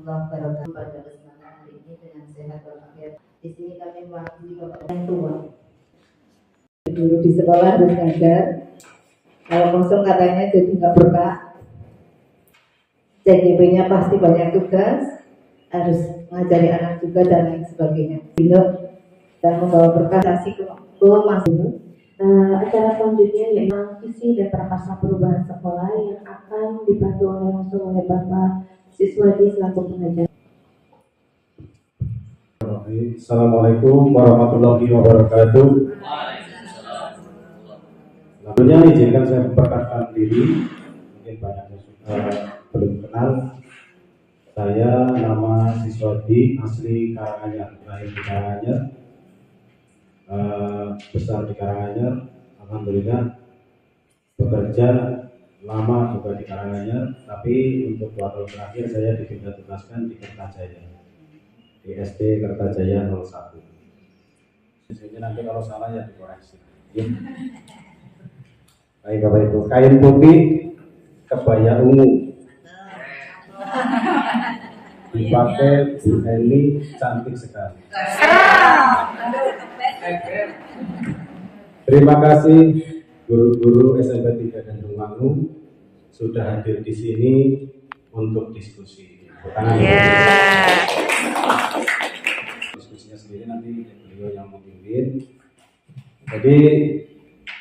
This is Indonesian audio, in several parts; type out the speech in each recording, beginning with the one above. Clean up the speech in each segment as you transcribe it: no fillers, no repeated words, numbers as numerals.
warahmatullahi wabarakatuh. Pada kesempatan hari ini dengan sehat walafiat. Di sini kami mewakili Bapak yang tua. Dulu di sekolah harus ngajar. Kalau kosong katanya jadi nggak berkah. CGP-nya pasti banyak tugas, harus ngajari anak juga dan lain sebagainya. Dan membawa berkah ke Mas. Acara selanjutnya yaitu visi dan prakarsa perubahan sekolah yang akan dibantu langsung oleh Bapak Siswadi selaku pengajar. Assalamualaikum warahmatullahi wabarakatuh. Sebelumnya izinkan saya memperkenalkan diri, mungkin banyak yang belum kenal. Saya nama Siswadi, asli Karanganyar, lahir di Karanganyar, besar di Karanganyar. Alhamdulillah bekerja lama juga di Karanganyar, tapi untuk 2 tahun terakhir saya dipindah tugaskan di Kertajaya, di SD Kertajaya 01. Jadi nanti kalau salah ya dikoreksi. Baik Bapak Ibu, kain putih, kebaya ungu dipakai Bu Eni, cantik sekali. Terima kasih guru-guru SMP 3 dan Tulungagung sudah hadir di sini untuk diskusi. Diskusinya sendiri nanti beliau yang memimpin. Jadi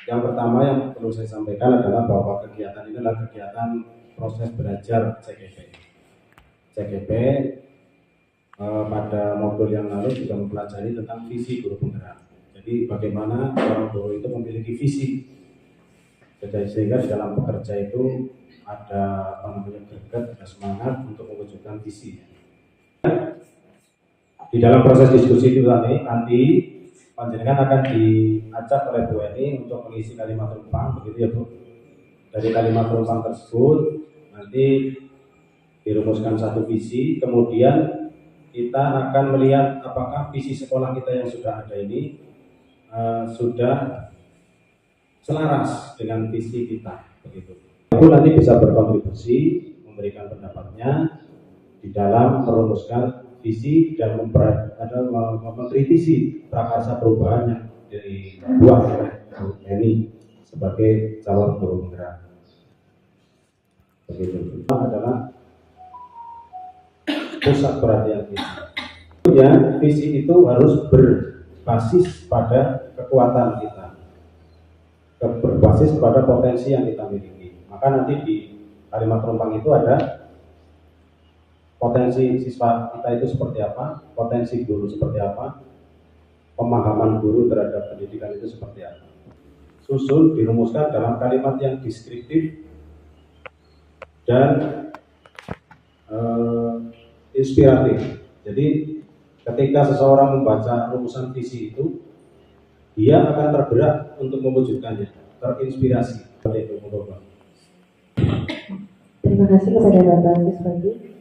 yang pertama yang perlu saya sampaikan adalah bahwa kegiatan ini adalah kegiatan proses belajar CGP. CGP pada modul yang lalu juga mempelajari tentang visi guru penggerak. Jadi bagaimana seorang guru itu memiliki visi. Jadi sehingga di dalam bekerja itu ada greget, ada semangat untuk mewujudkan visi. Di dalam proses diskusi itu nanti panjenengan akan diajak oleh Bu Eni untuk mengisi kalimat rumpang, begitu ya Bu. Dari kalimat rumpang tersebut nanti dirumuskan satu visi, kemudian kita akan melihat apakah visi sekolah kita yang sudah ada ini sudah selaras dengan visi kita, begitu. Itu nanti bisa berkontribusi, memberikan pendapatnya di dalam merumuskan visi dan mengkritisi prakarsa perubahan yang dibuat oleh Bu Eni sebagai calon guru penggerak. Begitu. Itu adalah pusat perhatian kita. Ya, visi itu harus berbasis pada kekuatan kita, berbasis pada potensi yang kita miliki. Maka nanti di kalimat rumpang itu ada potensi siswa kita itu seperti apa, potensi guru seperti apa, pemahaman guru terhadap pendidikan itu seperti apa. Susun dirumuskan dalam kalimat yang deskriptif dan inspiratif. Jadi ketika seseorang membaca rumusan visi itu, dia akan tergerak untuk mewujudkannya, terinspirasi. Terima kasih kepada Bapak Siswadi.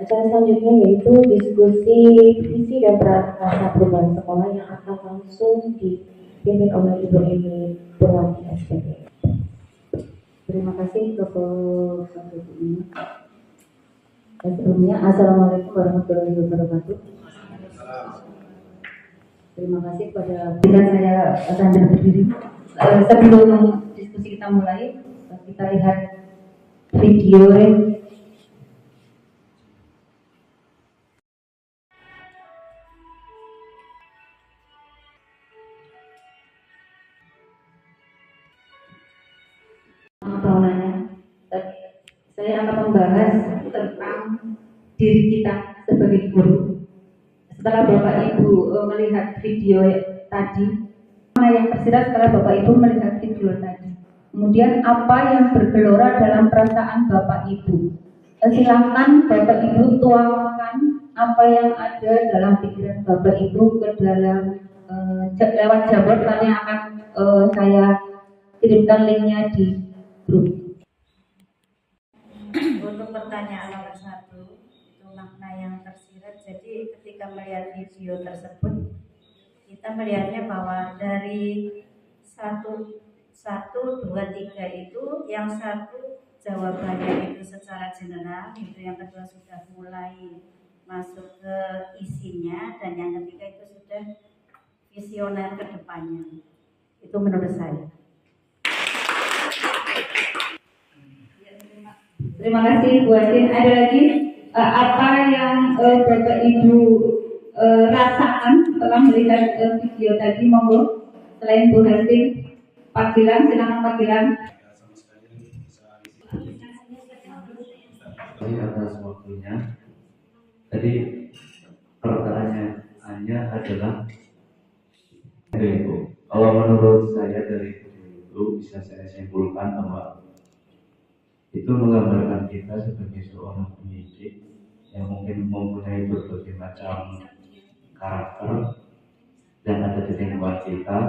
Acara selanjutnya yaitu diskusi visi dan prakarsa perubahan sekolah yang akan langsung dipimpin oleh Ibu Eni Purwati SPD. Terima kasih Bapak ini. Dan sebelumnya, Assalamualaikum warahmatullahi wabarakatuh. Terima kasih kepada saya sambil berdiri. Sebelum diskusi kita mulai, kita lihat video. Saya akan membahas tentang diri kita sebagai guru. Setelah Bapak Ibu melihat video tadi, mana yang tersirat setelah Bapak Ibu melihat video tadi? Kemudian apa yang bergelora dalam perasaan Bapak Ibu? Silakan Bapak Ibu tuangkan apa yang ada dalam pikiran Bapak Ibu ke dalam lewat Jamboard. Nanti akan saya kirimkan linknya di grup. Untuk pertanyaan nomor 1, itu makna yang tersirat. Jadi ketika melihat video tersebut, kita melihatnya bahwa dari 1, 2, 3 itu yang satu jawabannya itu secara general, itu yang kedua sudah mulai masuk ke isinya, dan yang ketiga itu sudah visioner ke depannya. Itu menurut saya. Terima kasih Bu Asin. Ada lagi apa yang Bapak Ibu rasakan setelah melihat video tadi? Monggo, selain Bu Asin, Pak Gilang, silakan Pak Gilang. Atas waktunya. Tadi pertanyaannya adalah itu. Kalau menurut saya dari itu bisa saya simpulkan bahwa itu menggambarkan kita sebagai seorang pendidik yang mungkin mempunyai berbagai macam karakter, dan ada di lingkungan kita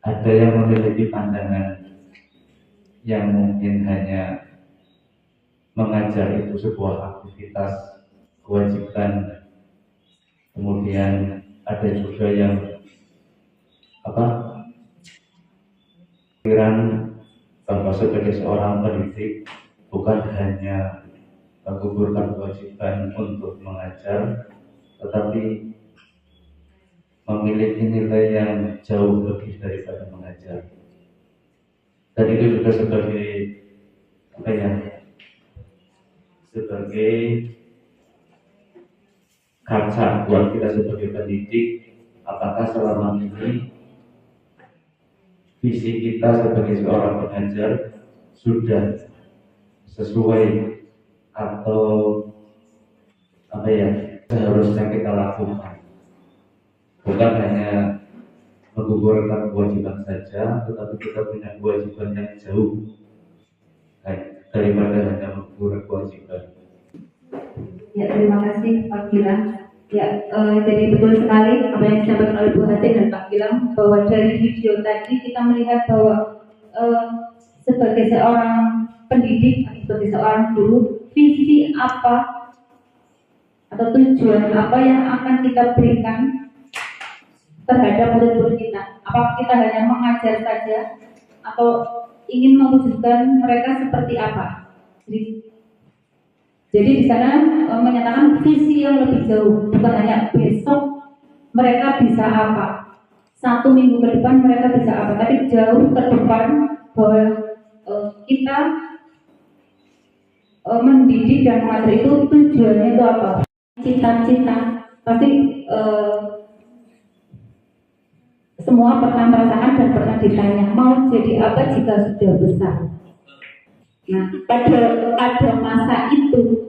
ada yang memiliki pandangan yang mungkin hanya mengajar itu sebuah aktivitas kewajiban, kemudian ada juga yang pikiran bahwa sebagai seorang pendidik bukan hanya menggugurkan kewajiban untuk mengajar, tetapi memiliki nilai yang jauh lebih daripada mengajar. Dan itu juga sebagai sebagai kaca buat kita sebagai pendidik, apakah selama ini visi kita sebagai seorang pengajar sudah sesuai atau seharusnya kita lakukan. Bukan hanya menggugurkan kewajiban saja, tetapi kita punya kewajiban yang jauh daripada hanya menggugurkan kewajiban. Ya, terima kasih Pak Gilang. Ya, jadi betul sekali apa yang disampaikan oleh Bu Hasin dan Pak Gilang, bahwa dari video tadi kita melihat bahwa sebagai seorang pendidik, sebagai seorang guru, visi apa atau tujuan apa yang akan kita berikan terhadap murid-murid kita. Apakah kita hanya mengajar saja atau ingin mewujudkan mereka seperti apa? Jadi di sana menyatakan visi yang lebih jauh, bukan hanya besok mereka bisa apa, 1 minggu ke depan mereka bisa apa, tapi jauh ke depan, bahwa kita mendidik dan mengajar itu tujuannya itu apa? Cita-cita. Pasti semua pernah merasakan dan pernah ditanya, mau jadi apa jika sudah besar? Nah, pada masa itu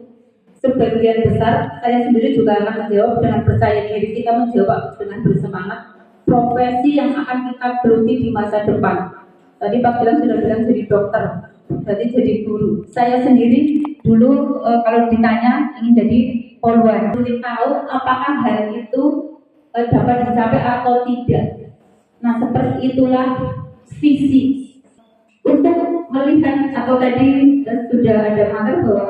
sebagian besar saya sendiri juga akan menjawab dengan percaya diri, kita menjawab dengan bersemangat profesi yang akan kita geluti di masa depan. Tadi Pak Gilang sudah bilang jadi dokter, berarti jadi guru. Saya sendiri dulu kalau ditanya ingin jadi poluan, belum tahu apakah hal itu dapat dicapai atau tidak. Nah, seperti itulah visi. Untuk melihat atau tadi sudah ada materi bahwa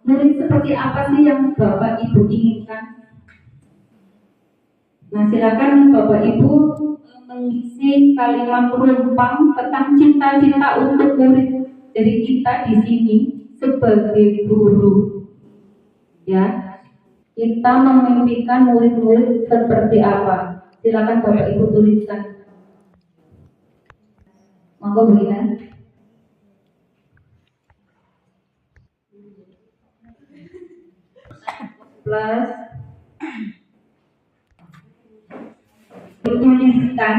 murid seperti apa sih yang Bapak Ibu inginkan. Nah, silakan Bapak Ibu mengisi kalimat penumpang tentang cita-cita untuk murid. Jadi kita di sini sebagai guru, ya, kita memimpikan murid-murid seperti apa. Silakan Bapak Ibu tuliskan. Monggo Bu Ina. Plus menuliskan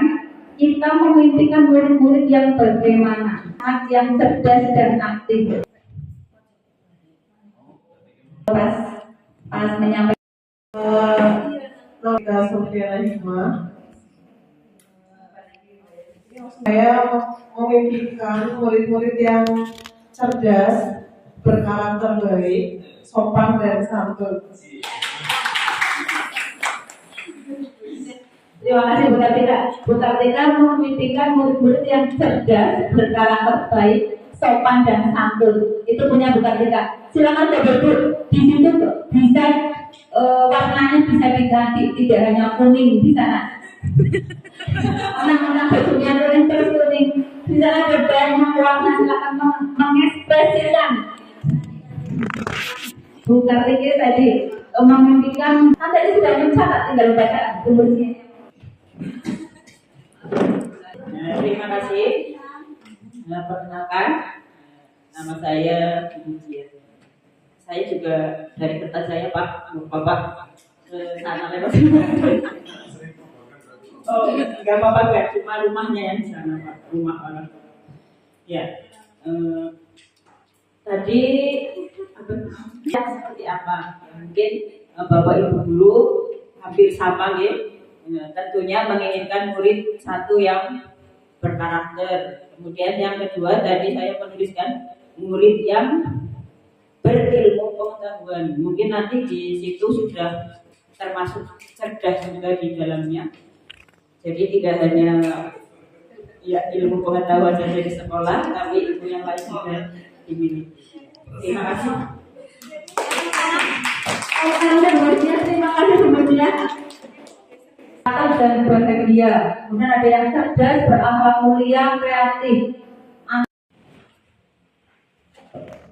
kita memimpikan murid-murid yang bagaimana, yang cerdas dan aktif. Pas menyampaikan Nolita Sofiana Hikmah, saya memimpikan murid-murid yang cerdas, berkarakter baik, sopan dan santun. Terima kasih Bu Kartika. Bu Kartika memimpikan murid-murid yang cerdas, berkarakter baik, sopan dan santun. Itu punya Bu Kartika. Silakan Bapak Ibu, di situ bisa warnanya bisa diganti, tidak hanya kuning di sana. Anak-anak bajunya kuning terus kuning. Di sana ada banyak warna, silakan mengeser Presiden Bu Kartini tadi memimpikan, kan tadi sudah mencatat, tinggal baca tulisnya. Terima kasih. Perkenalkan, nama saya Ibu Jian. Saya juga dari kertas saya Pak, Bapak ke sana lewat. Oh, nggak apa-apa nggak, cuma rumahnya yang di sana Pak, rumah orang. Ya, tadi seperti apa? Mungkin Bapak Ibu dulu hampir sama ya. Tentunya menginginkan murid satu yang berkarakter. Kemudian yang kedua tadi saya menuliskan murid yang berilmu pengetahuan. Mungkin nanti di situ sudah termasuk cerdas juga di dalamnya. Jadi tidak hanya ya ilmu pengetahuan saja di sekolah, tapi ilmu yang lain juga dimiliki. Terima kasih. Terima kasih semuanya. Dan bahagia. Kemudian ada yang cerdas, berakhlak mulia, kreatif.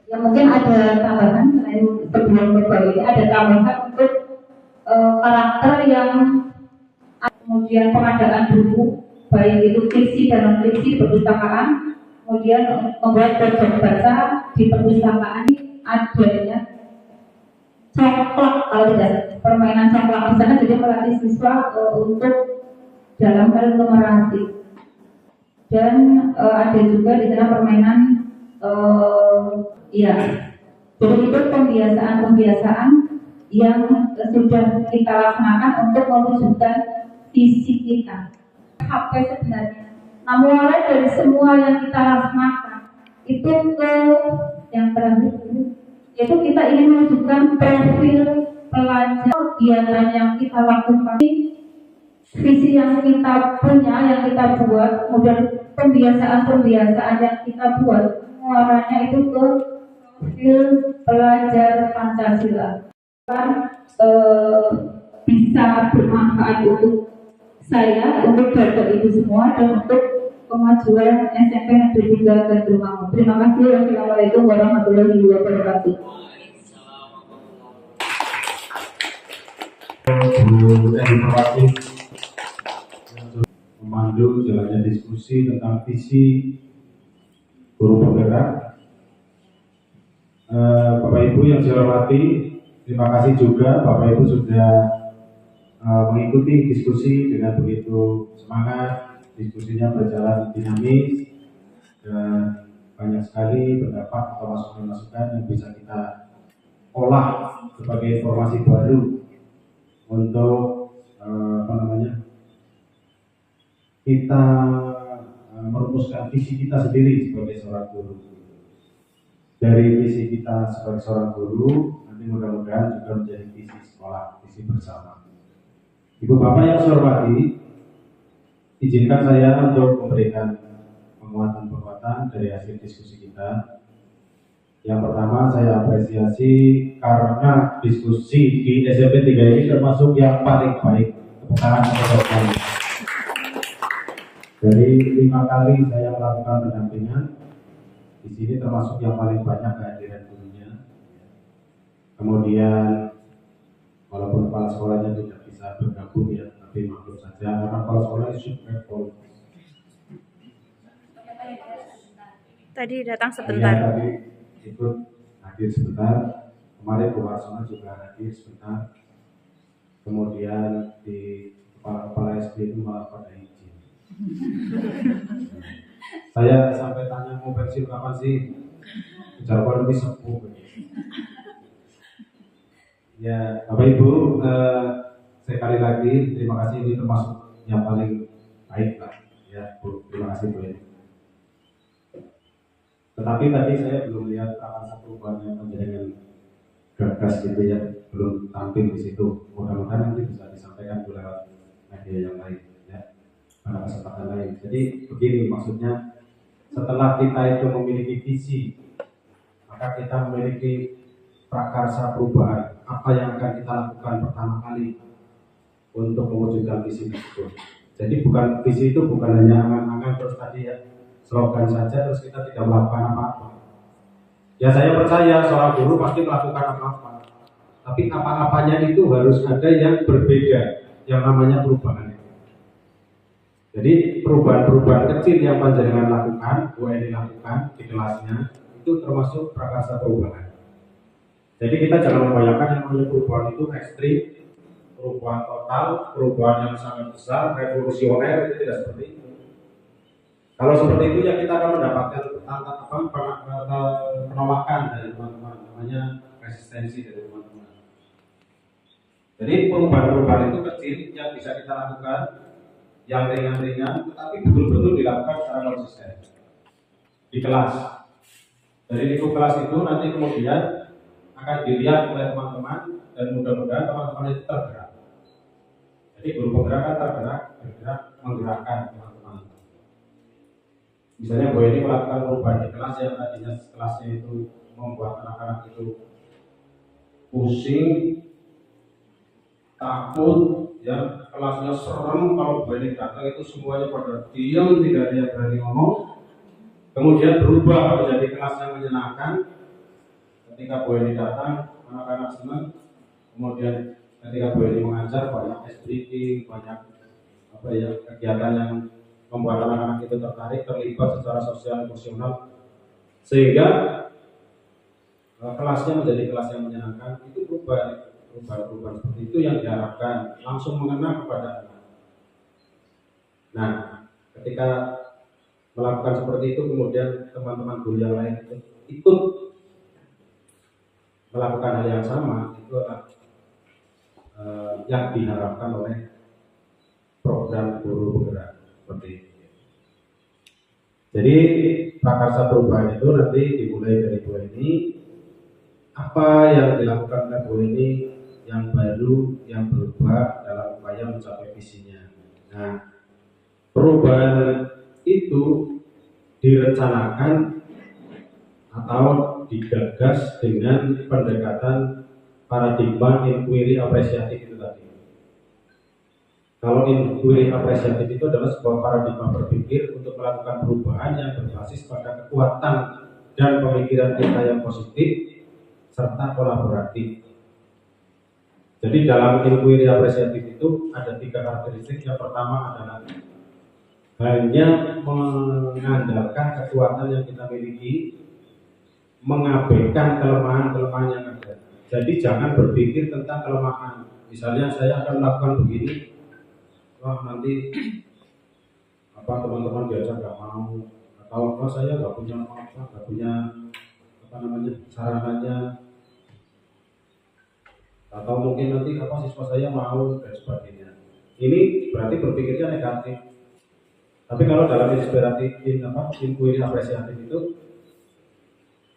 Ya mungkin ada tambahan selain sebelum berbagi ini, ada tambahan untuk karakter yang kemudian pengadaan buku, baik itu fiksi dan non fiksi perpustakaan, kemudian membuat proyek baca di perpustakaan adanya coklat, kalau tidak permainan coklat di sana, jadi melatih siswa untuk dalam hal numerasi, dan ada juga di sana permainan ya, jadi itu pembiasaan yang sudah kita laksanakan untuk mewujudkan visi kita. HP sebenarnya, namun mulai dari semua yang kita laksanakan itu ke yang terakhir, yaitu kita ingin menunjukkan profil pelajar, kegiatan yang kita lakukan, visi yang kita punya, yang kita buat, kemudian pembiasaan yang kita buat, muaranya itu ke profil pelajar Pancasila. Bisa bermanfaat untuk saya, untuk Bapak Ibu semua, dan untuk kemajuan SMP Negeri 3 Gandrumangu. Terima kasih. Wassalamualaikum warahmatullahi wabarakatuh. Bu Edi memandu jalannya diskusi tentang visi guru penggerak. Bapak Ibu yang saya hormati, terima kasih juga Bapak Ibu sudah mengikuti diskusi dengan begitu semangat. Diskusinya berjalan dinamis dan banyak sekali pendapat atau masukan-masukan yang bisa kita olah sebagai informasi baru untuk kita merumuskan visi kita sendiri sebagai seorang guru. Dari visi kita sebagai seorang guru, nanti mudah-mudahan juga menjadi visi sekolah, visi bersama. Ibu Bapak yang saya hormati, izinkan saya untuk memberikan penguatan-penguatan dari hasil diskusi kita. Yang pertama, saya apresiasi karena diskusi di SMP 3 ini termasuk yang paling baik. Tepuk tangan untuk kami. Dari 5 kali saya melakukan pendampingan, di sini termasuk yang paling banyak kehadiran gurunya. Kemudian, walaupun kepala sekolahnya tidak bisa bergabung ya, tapi maklum saja karena kepala sekolah should perform. Tadi datang sebentar. Saya tadi ikut hadir sebentar. Kemarin Bu Warsono juga hadir sebentar. Kemudian di kepala SD itu malah pada izin. Saya sampai tanya mau pensiun kapan sih? Jawaban lebih sepuh. Ya, Bapak Ibu, sekali lagi terima kasih, ini termasuk yang paling baik lah. Ya, Bu, terima kasih Bu. Tetapi tadi saya belum lihat apa perubahan yang panjenengan gagas gitu ya, belum tampil di situ. Mudah-mudahan nanti bisa disampaikan lewat media yang lain ya, pada kesempatan lain. Jadi begini maksudnya, setelah kita itu memiliki visi, maka kita memiliki prakarsa perubahan. Apa yang akan kita lakukan pertama kali untuk mewujudkan visi tersebut. Jadi bukan visi itu bukan hanya angan-angan terus tadi ya, slogan saja terus kita tidak melakukan apa-apa. Ya saya percaya seorang guru pasti melakukan apa-apa. Tapi apa-apanya itu harus ada yang berbeda, yang namanya perubahan. Jadi perubahan-perubahan kecil yang panjenengan lakukan, Bu Eni lakukan di kelasnya, itu termasuk prakarsa perubahan. Jadi kita jangan membayangkan yang namanya perubahan itu ekstrim, perubahan total, perubahan yang sangat besar, revolusioner, itu tidak seperti itu. Kalau seperti itu ya kita akan mendapatkan penolakan dari teman-teman, namanya resistensi dari teman-teman. Jadi perubahan-perubahan itu kecil yang bisa kita lakukan, yang ringan-ringan, tetapi betul-betul dilakukan secara konsisten di kelas. Dari lingkup kelas itu nanti kemudian akan dilihat oleh teman-teman dan mudah-mudahan teman-teman itu tergerak. Jadi guru penggerak kan bergerak menggerakkan teman-teman. Misalnya Bu ini melakukan perubahan di kelas yang tadinya kelasnya itu membuat anak-anak itu pusing, takut, ya kelasnya serem. Kalau Bu ini datang itu semuanya pada diam, tidak ada yang berani ngomong. Kemudian berubah menjadi kelas yang menyenangkan. Ketika Bu ini datang, anak-anak senang. Kemudian ketika Bu ini mengajar, banyak SBK, banyak kegiatan yang membuat anak-anak itu tertarik, terlibat secara sosial emosional, sehingga kelasnya menjadi kelas yang menyenangkan. Itu perubahan seperti itu yang diharapkan, langsung mengena kepada anak. Nah, ketika melakukan seperti itu, kemudian teman-teman guru yang lain itu ikut melakukan hal yang sama, itu adalah yang diharapkan oleh program guru penggerak seperti itu. Jadi prakarsa perubahan itu nanti dimulai dari Bu ini, apa yang dilakukan oleh Bu ini yang baru, yang berubah dalam upaya mencapai visinya. Nah, perubahan itu direncanakan atau digagas dengan pendekatan paradigma inquiry apresiatif itu tadi. Kalau inquiry apresiatif itu adalah sebuah paradigma berpikir untuk melakukan perubahan yang berbasis pada kekuatan dan pemikiran kita yang positif serta kolaboratif. Jadi dalam inquiry apresiatif itu ada 3 karakteristik. Yang pertama adalah hanya mengandalkan kekuatan yang kita miliki, mengabaikan kelemahan-kelemahan yang ada. Jadi jangan berpikir tentang kelemahan. Misalnya saya akan melakukan begini, wah nanti teman-teman diajak nggak mau, atau saya nggak punya sarananya, atau mungkin nanti siswa saya mau dan sebagainya. Ini berarti berpikirnya negatif. Tapi kalau dalam inquiry apresiatif itu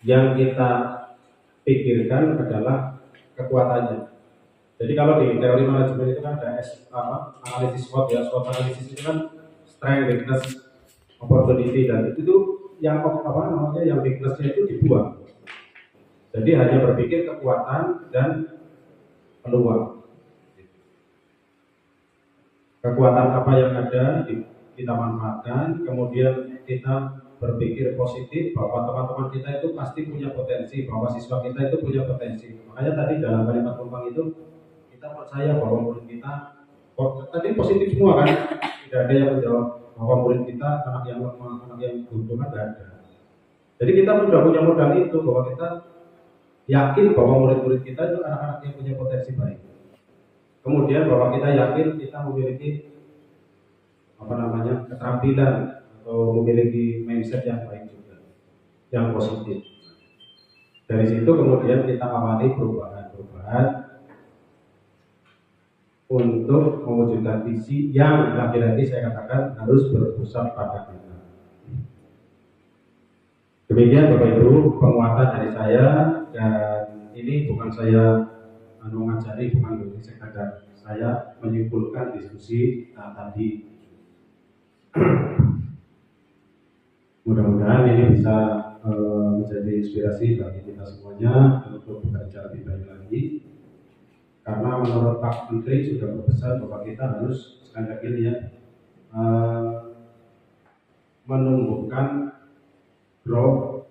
yang kita pikirkan adalah kekuatannya. Jadi kalau di teori manajemen itu kan ada analisis SWOT ya. SWOT analisis itu kan strength, weakness, opportunity, dan itu yang yang weaknessnya itu dibuang. Jadi hanya berpikir kekuatan dan peluang. Kekuatan apa yang ada kita manfaatkan, kemudian kita berpikir positif bahwa teman-teman kita itu pasti punya potensi, bahwa siswa kita itu punya potensi. Makanya tadi dalam kalimat penumpang itu kita percaya bahwa murid kita tadi positif semua kan, tidak ada yang menjawab bahwa murid kita anak yang lemah, anak yang bodoh, kan tidak ada. Jadi kita sudah punya modal itu, bahwa kita yakin bahwa murid-murid kita itu anak-anak yang punya potensi baik. Kemudian bahwa kita yakin kita memiliki keterampilan atau memiliki mindset yang baik juga, yang positif. Dari situ kemudian kita awali perubahan untuk mewujudkan visi yang lagi-lagi saya katakan harus berpusat pada kita. Demikian Bapak Ibu penguatan dari saya, dan ini bukan saya mengajari, bukan sekadar saya menyimpulkan diskusi tadi. Mudah-mudahan ini bisa menjadi inspirasi bagi kita semuanya untuk bekerja lebih baik lagi. Karena menurut Pak Menteri sudah berpesan bahwa kita harus sekali lagi menumbuhkan growth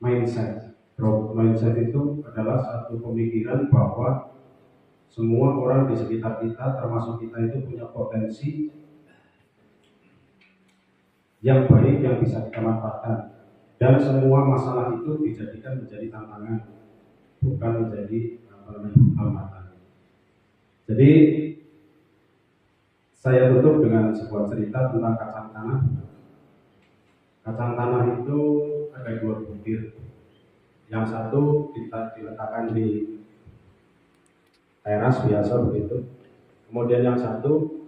mindset. Growth mindset itu adalah satu pemikiran bahwa semua orang di sekitar kita, termasuk kita itu punya potensi yang baik yang bisa kita manfaatkan. Dan semua masalah itu dijadikan menjadi tantangan, bukan menjadi hambatan. Jadi saya tutup dengan sebuah cerita tentang kacang tanah. Kacang tanah itu ada 2 butir. Yang satu kita diletakkan di teras biasa begitu. Kemudian yang satu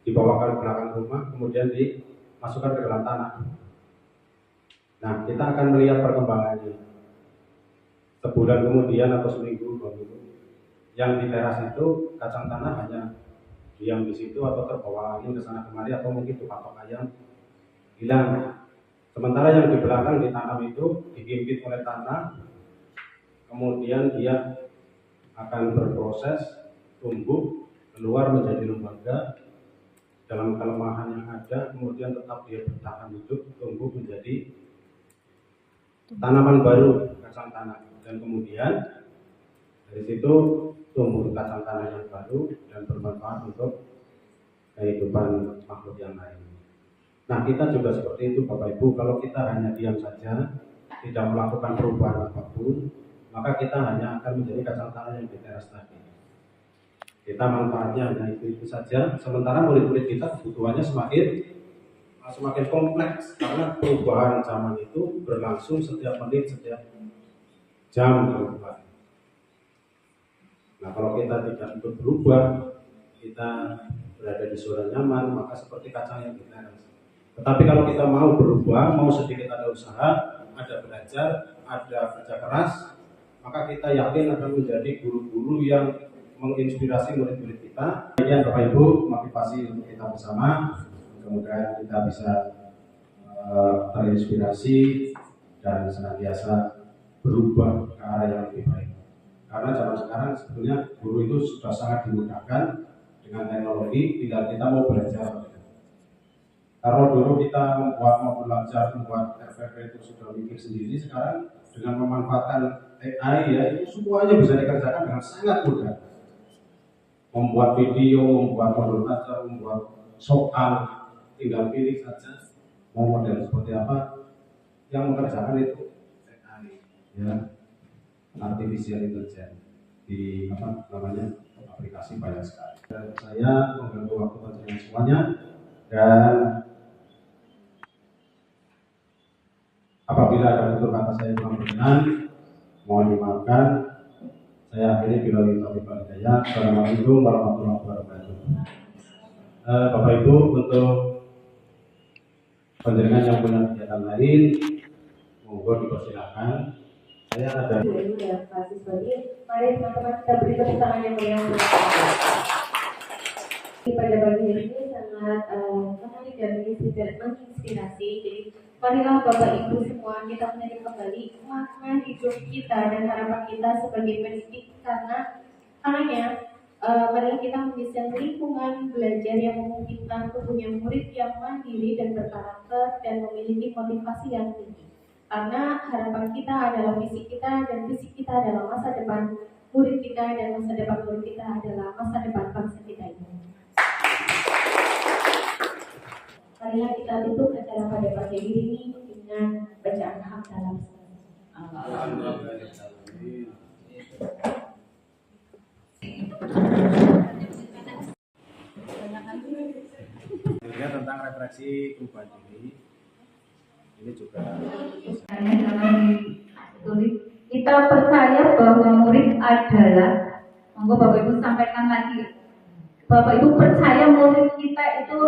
dibawa ke belakang rumah, kemudian dimasukkan ke dalam tanah. Nah, kita akan melihat perkembangannya. Sebulan kemudian atau seminggu, 2 minggu. Yang di teras itu kacang tanah hanya diam di situ atau terbawa angin ke sana kemari atau mungkin tupak ayam hilang. Sementara yang di belakang ditanam itu dihimpit oleh tanah, kemudian dia akan berproses tumbuh keluar menjadi lembaga dalam kelemahan yang ada, kemudian tetap dia bertahan hidup, tumbuh menjadi tanaman baru kacang tanah, dan kemudian dari situ tumbuh kacang tanah yang baru dan bermanfaat untuk kehidupan makhluk yang lain. Nah, kita juga seperti itu Bapak Ibu. Kalau kita hanya diam saja, tidak melakukan perubahan apapun, maka kita hanya akan menjadi kacang tanah yang di teras tadi. Kita manfaatnya hanya itu saja. Sementara murid-murid kita kebutuhannya semakin kompleks, karena perubahan zaman itu berlangsung setiap menit, setiap jam berubah. Nah, kalau kita tidak untuk berubah, kita berada di zona nyaman, maka seperti kacang yang di teras. Tetapi kalau kita mau berubah, mau sedikit ada usaha, ada belajar, ada kerja keras, maka kita yakin akan menjadi guru-guru yang menginspirasi murid-murid kita. Demikian Bapak Ibu, motivasi untuk kita bersama. Semoga kita bisa terinspirasi dan senantiasa berubah ke arah yang lebih baik. Karena zaman sekarang sebetulnya guru itu sudah sangat dimudahkan dengan teknologi, tinggal kita mau belajar. Kalau dulu kita mau belajar, membuat RPP itu sudah mikir sendiri, sekarang dengan memanfaatkan AI ya, itu semuanya bisa dikerjakan dengan sangat mudah. Membuat video, membuat modul belajar, membuat soal, tinggal pilih saja mau model seperti apa, yang mengerjakan itu AI ya, artificial intelligence di aplikasi banyak sekali. Dan saya mengganggu waktu panjenengan semuanya, dan apabila ada tutur kata saya kurang berkenan, mohon dimaafkan. Saya akhiri bila taufiq wal hidayah. Assalamualaikum warahmatullahi wabarakatuh. Bapak Ibu, untuk panjenengan yang punya kegiatan lain, monggo dipersilakan. Saya ada. Mari teman-teman kita beri tepuk tangan yang meriah. Pada pagi ini sangat menarik dan menginspirasi. Jadi marilah Bapak Ibu semua kita menjadi kembali makna hidup kita dan harapan kita sebagai pendidik, karena marilah kita mendesain lingkungan belajar yang memungkinkan punya murid yang mandiri dan berkarakter dan memiliki motivasi yang tinggi. Karena harapan kita adalah visi kita, dan visi kita adalah masa depan murid kita, dan masa depan murid kita adalah masa depan bangsa kita ini. Marilah kita tutup acara pada pagi ini dengan bacaan hamdalah. Tentang refleksi perubahan ini juga kita percaya bahwa murid adalah, monggo Bapak Ibu sampaikan lagi, Bapak Ibu percaya murid kita itu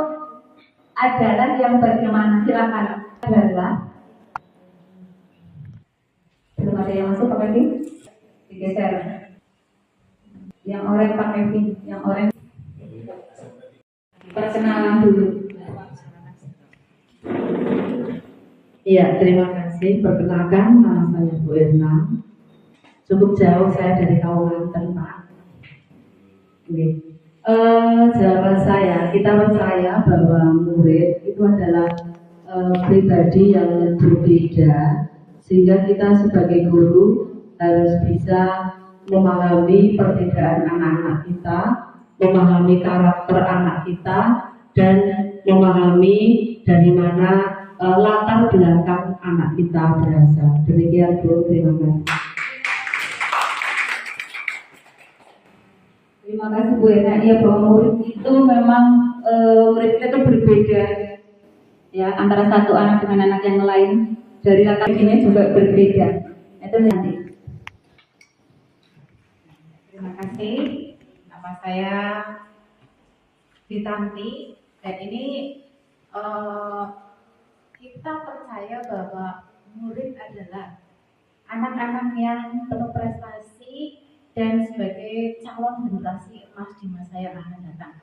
adalah yang bagaimana? Silakan. Adalah, belum ada yang masuk Pak Kevin, digeser. Yang orang Pak Kevin, yang orang perkenalan dulu. Iya, terima kasih. Perkenalkan, nama saya Bu Erna. Cukup jauh saya dari Kalimantan, Pak. Jawaban saya, kita percaya bahwa murid itu adalah pribadi yang berbeda, sehingga kita sebagai guru harus bisa memahami perbedaan anak-anak kita, memahami karakter anak kita, dan memahami dari mana latar belakang anak kita berasal. Demikian Bu, terima kasih. Terima kasih Bu Erna. Ya, bahwa murid itu memang murid kita itu berbeda, ya, antara satu anak dengan anak yang lain. Dari latar belakangnya juga berbeda. Itu nanti. Terima kasih. Nama saya Ditanti dan ini kita percaya bahwa murid adalah anak-anak yang penuh prestasi dan sebagai calon generasi emas di masa yang akan datang.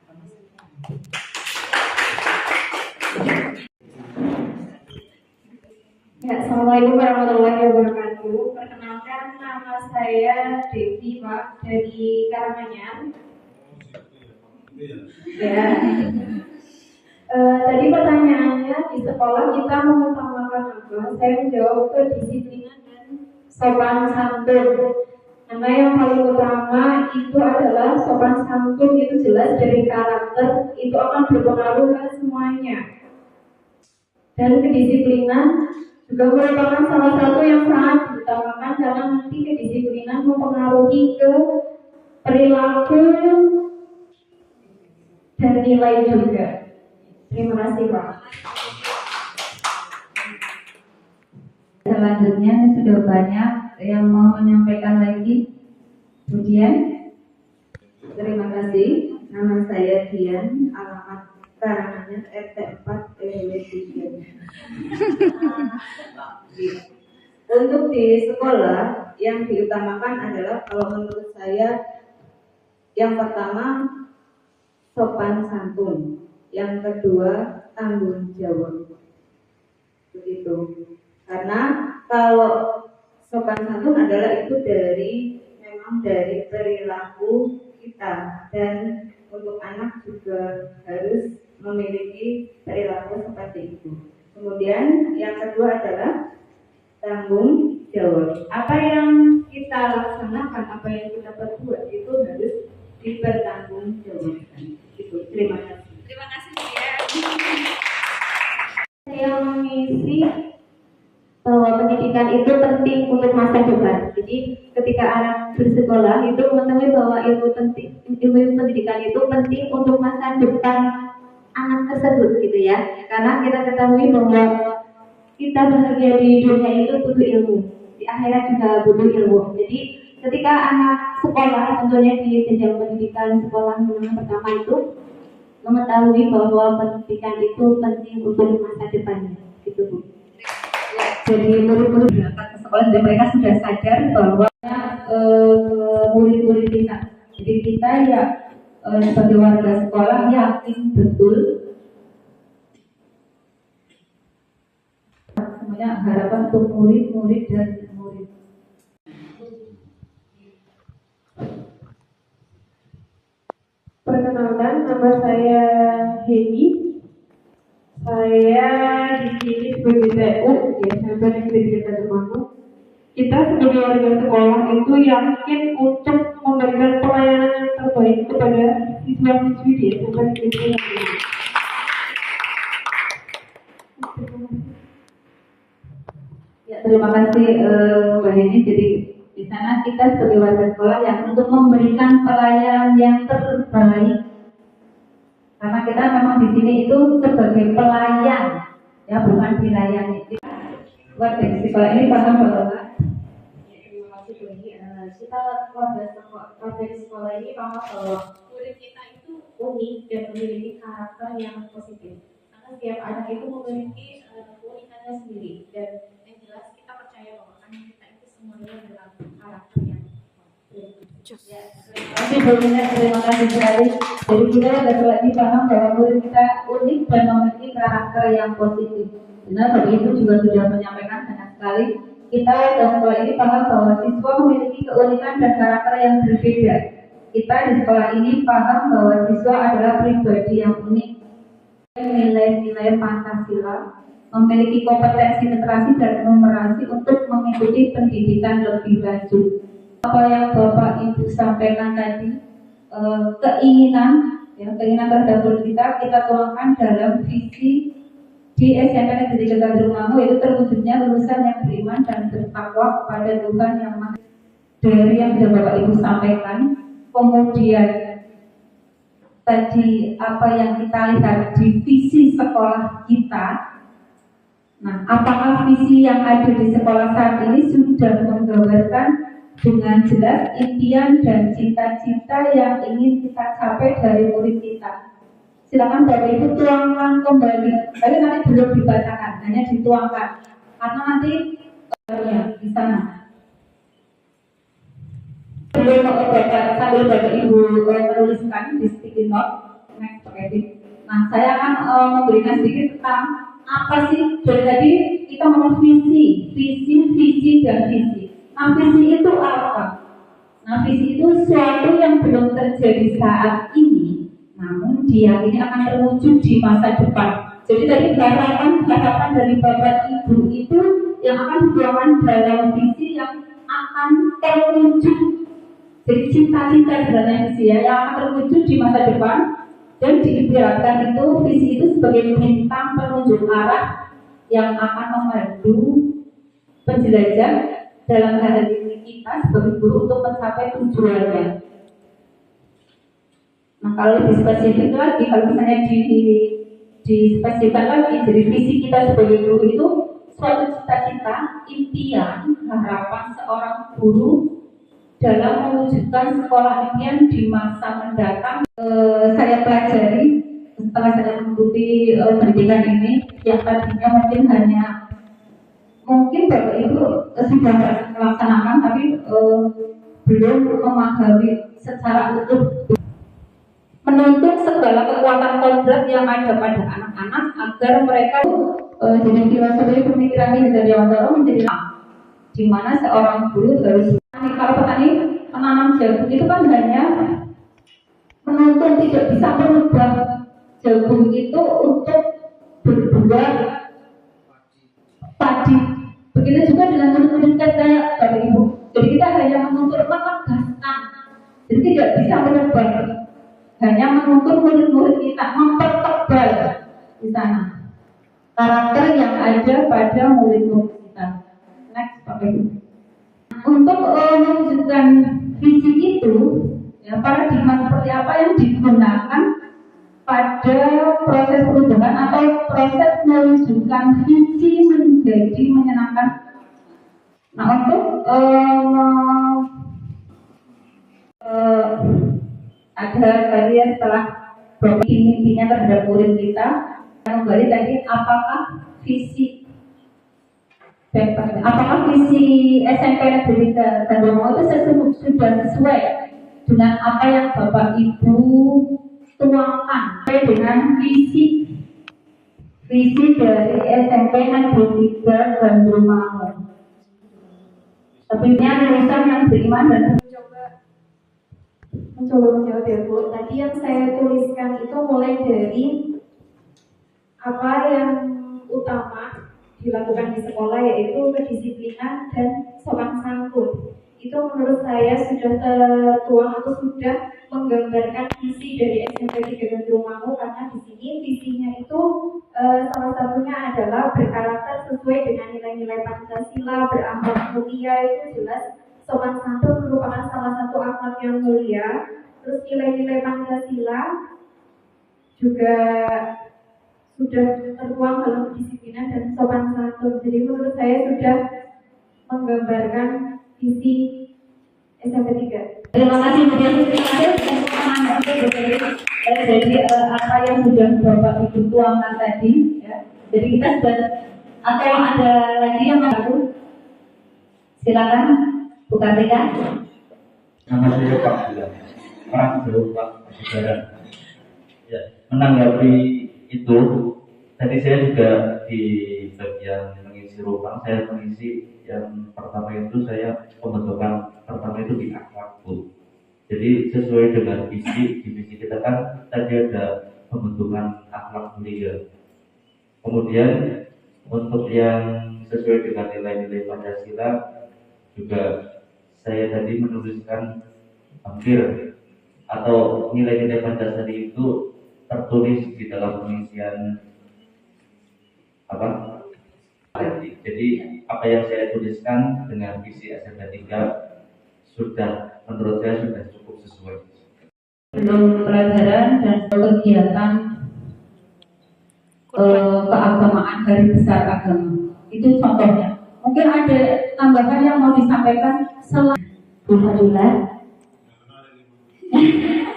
Ya, Assalamualaikum warahmatullahi wabarakatuh. Perkenalkan, nama saya Devi Pak dari Karanganyar. Ya. Tadi pertanyaannya di sekolah kita mengutamakan apa? Saya menjawab kedisiplinan dan sopan santun. Karena yang paling utama itu adalah sopan santun, itu jelas dari karakter, itu akan berpengaruh ke semuanya. Dan kedisiplinan juga merupakan salah satu yang sangat diutamakan karena nanti kedisiplinan mempengaruhi ke perilaku dan nilai juga. Terima kasih Pak. Selanjutnya sudah banyak yang mau menyampaikan lagi. Kemudian, terima kasih. Nama saya Dian, alamat Karanganyar RT 4 RW 3. Untuk di sekolah yang diutamakan adalah kalau menurut saya yang pertama sopan santun, yang kedua tanggung jawab. Begitu. Karena kalau sopan santun adalah itu memang dari perilaku kita, dan untuk anak juga harus memiliki perilaku seperti itu. Kemudian yang kedua adalah tanggung jawab. Apa yang kita laksanakan, apa yang kita perbuat itu harus dipertanggungjawabkan. Itu. Terima kasih. Terima kasih ya. Saya mengisi bahwa pendidikan itu penting untuk masa depan. Jadi ketika anak bersekolah itu mengetahui bahwa ilmu pendidikan itu penting untuk masa depan anak tersebut, gitu ya. Karena kita ketahui bahwa kita bahagia di dunia itu butuh ilmu, di akhirat juga butuh ilmu. Jadi ketika anak sekolah, tentunya di jenjang pendidikan sekolah menengah pertama itu mengetahui bahwa pendidikan itu penting untuk masa depannya, gitu Bu. Jadi murid-murid berangkat ke sekolah dan mereka sudah sadar bahwa murid-murid kita. Jadi kita ya sebagai warga sekolah yakin betul semuanya harapan untuk murid-murid dan murid. Perkenalkan, nama saya Hedi. Saya di sini sebagai TU, ya, sahabat yang tidak bisa termasuk. Kita sebagai warga sekolah itu yakin untuk memberikan pelayanan yang terbaik kepada siswa-siswi di SMP Negeri 1. Ya, terima kasih Mbak Heni. Jadi di sana kita sebagai warga sekolah yang untuk memberikan pelayanan yang terbaik. Karena kita memang di sini itu sebagai pelayan, ya, bukan dilayani. Warga di sekolah ini paham bahwa terima kasih Bu Heni. Kita warga di sekolah ini paham bahwa murid kita itu unik dan memiliki karakter yang positif. Karena setiap anak itu memiliki keunikannya sendiri, dan yang jelas kita percaya bahwa anak kita itu semuanya adalah karakter yang ya, terima kasih Bu Heni, terima kasih sekali. Jadi kita lagi paham bahwa murid kita unik dan memiliki karakter yang positif. Benar, Bapak Ibu juga sudah menyampaikan banyak sekali. Kita dalam sekolah ini paham bahwa siswa memiliki keunikan dan karakter yang berbeda. Kita di sekolah ini paham bahwa siswa adalah pribadi yang unik, nilai-nilai Pancasila, memiliki kompetensi literasi dan numerasi untuk mengikuti pendidikan lebih lanjut. Apa yang Bapak Ibu sampaikan tadi, keinginan terhadap guru kita tuangkan dalam visi di SMP Negeri Negeri Romangun, yaitu terwujudnya lulusan yang beriman dan bertakwa kepada Tuhan yang Maha. Dari yang sudah Bapak Ibu sampaikan, kemudian tadi apa yang kita lihat di visi sekolah kita. Nah, apakah visi yang ada di sekolah saat ini sudah menggambarkan dengan jelas impian dan cita-cita yang ingin kita capai dari murid kita? Silakan Bapak Ibu tuangkan kembali. Tapi nanti belum dibacakan, hanya dituangkan. Karena nanti di sana. Sambil Bapak Ibu menuliskan di sticky note, next pakai. Nah, saya akan memberikan sedikit tentang apa sih dari tadi kita ngomong visi dan visi. Nah, visi itu apa? Nah, visi itu sesuatu yang belum terjadi saat ini, namun diyakini akan terwujud di masa depan. Jadi tadi harapan dari Bapak Ibu itu yang akan dituangkan dalam visi yang akan terwujud. Jadi cita-cita sebenarnya visi yang akan terwujud di masa depan. Dan diibaratkan itu visi itu sebagai bintang penunjuk arah yang akan memandu penjelajah dalam hal ini kita sebagai guru untuk mencapai tujuannya. Nah, kalau lebih spesifik lagi, kalau misalnya dispesifikkan lagi, jadi visi kita sebagai guru itu suatu cita-cita, impian, harapan seorang guru dalam mewujudkan sekolah impian di masa mendatang. Saya pelajari setelah saya mengikuti pendidikan ini, yang tadinya mungkin Bapak Ibu sudah melaksanakan, tapi belum memahami secara utuh. Menuntut segala kekuatan kodrat yang ada pada anak-anak agar mereka jadi filosofi pemikiran dari Dewantara menjadi di mana seorang guru harus. Kalau petani menanam jagung itu kan hanya menuntun, tidak bisa merubah jagung itu untuk berbuah padi. Begitu juga dengan murid-murid saya, Bapak Ibu. Jadi kita hanya menuntut menegaskan, jadi tidak bisa merubah, hanya menuntut murid-murid kita mempertebal di sana karakter yang ada pada murid-murid kita. Next, Bapak Ibu. Untuk mewujudkan visi itu, ya, paradigma seperti apa yang digunakan pada proses perubahan atau proses mewujudkan visi menjadi menyenangkan. Nah, untuk agar tadi ya, setelah mimpinya terhadap murid kita, kembali tadi apakah visi SMP Negeri Romangun itu sudah sesuai dengan apa yang Bapak Ibu tuangkan dengan visi dari SMP Negeri Romangun. Tentunya lulusan yang beriman dan mencoba menjawab ya Bu. Tadi yang saya tuliskan itu mulai dari apa yang utama dilakukan di sekolah, yaitu kedisiplinan dan sopan santun. Itu menurut saya sudah tertuang atau sudah menggambarkan visi dari SMP 3 Romangun, karena di sini visinya itu salah satunya adalah berkarakter sesuai dengan nilai-nilai Pancasila, berakhlak mulia. Itu jelas sopan santun merupakan salah satu akhlak yang mulia. Terus nilai-nilai Pancasila juga sudah tertuang dalam kedisiplinan dan sopan santun. Jadi menurut saya sudah menggambarkan visi SMP 3. Terima kasih Bu Dian. Jadi apa yang sudah Bapak Ibu tuangkan tadi, ya. Jadi kita sudah, atau ada lagi yang baru? Silakan Bu Kartika. Nama saya Pak Bilang, orang jauh Pak Saudara. Ya, menanggapi itu, tadi saya juga di bagian mengisi ruang, saya mengisi yang pertama itu saya pembentukan pertama itu di akhlak Bu. Jadi sesuai dengan visi, di visi kita kan tadi ada pembentukan akhlak mulia. Kemudian Untuk yang sesuai dengan nilai-nilai Pancasila juga saya tadi menuliskan hampir atau nilai-nilai Pancasila itu tertulis di dalam pengisian apa? Jadi apa yang saya tuliskan dengan visi SMP 3 sudah menurut saya sudah cukup sesuai. Belum pelajaran dan kegiatan keagamaan hari besar agama. Itu contohnya. Mungkin ada tambahan yang mau disampaikan selain Bu Fadilah.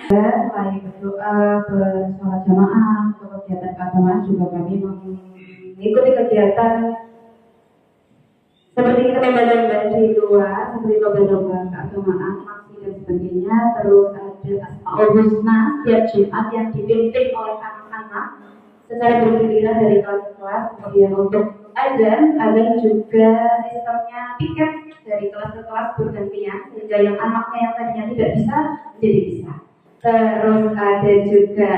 Selain berdoa, bersolat jamaah, untuk kegiatan keagamaan juga kami mengikuti kegiatan seperti kita lomba-lomba di luar, seperti lomba-lomba keagamaan, aksi dan sebagainya. Terus ada Asmaul Husna setiap Jumat yang dipimpin oleh anak-anak secara bergiliran dari kelas ke kelas. Kemudian untuk azan juga sistemnya piket dari kelas ke kelas bergantian, sehingga yang anaknya yang tadinya tidak bisa menjadi bisa. Terus ada juga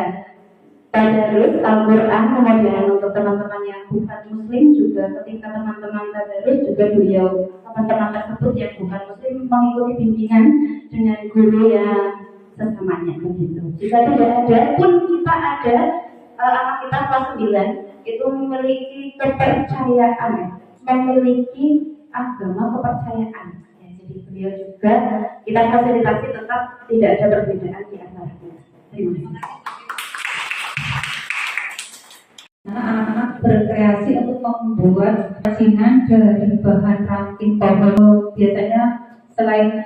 tadarus Al-Quran, kemudian untuk teman-teman yang bukan muslim juga ketika teman-teman tadarus juga beliau teman-teman tersebut yang bukan muslim mengikuti bimbingan dengan guru yang sesamanya begitu. Jika tidak ada pun kita ada anak kita kelas 9 itu memiliki kepercayaan, memiliki agama kepercayaan. Ya, jadi beliau juga kita fasilitasi tetap tidak ada perbedaan di antara kita. Terima kasih. Karena anak-anak berkreasi untuk membuat kerajinan dari bahan ranting pohon. Biasanya selain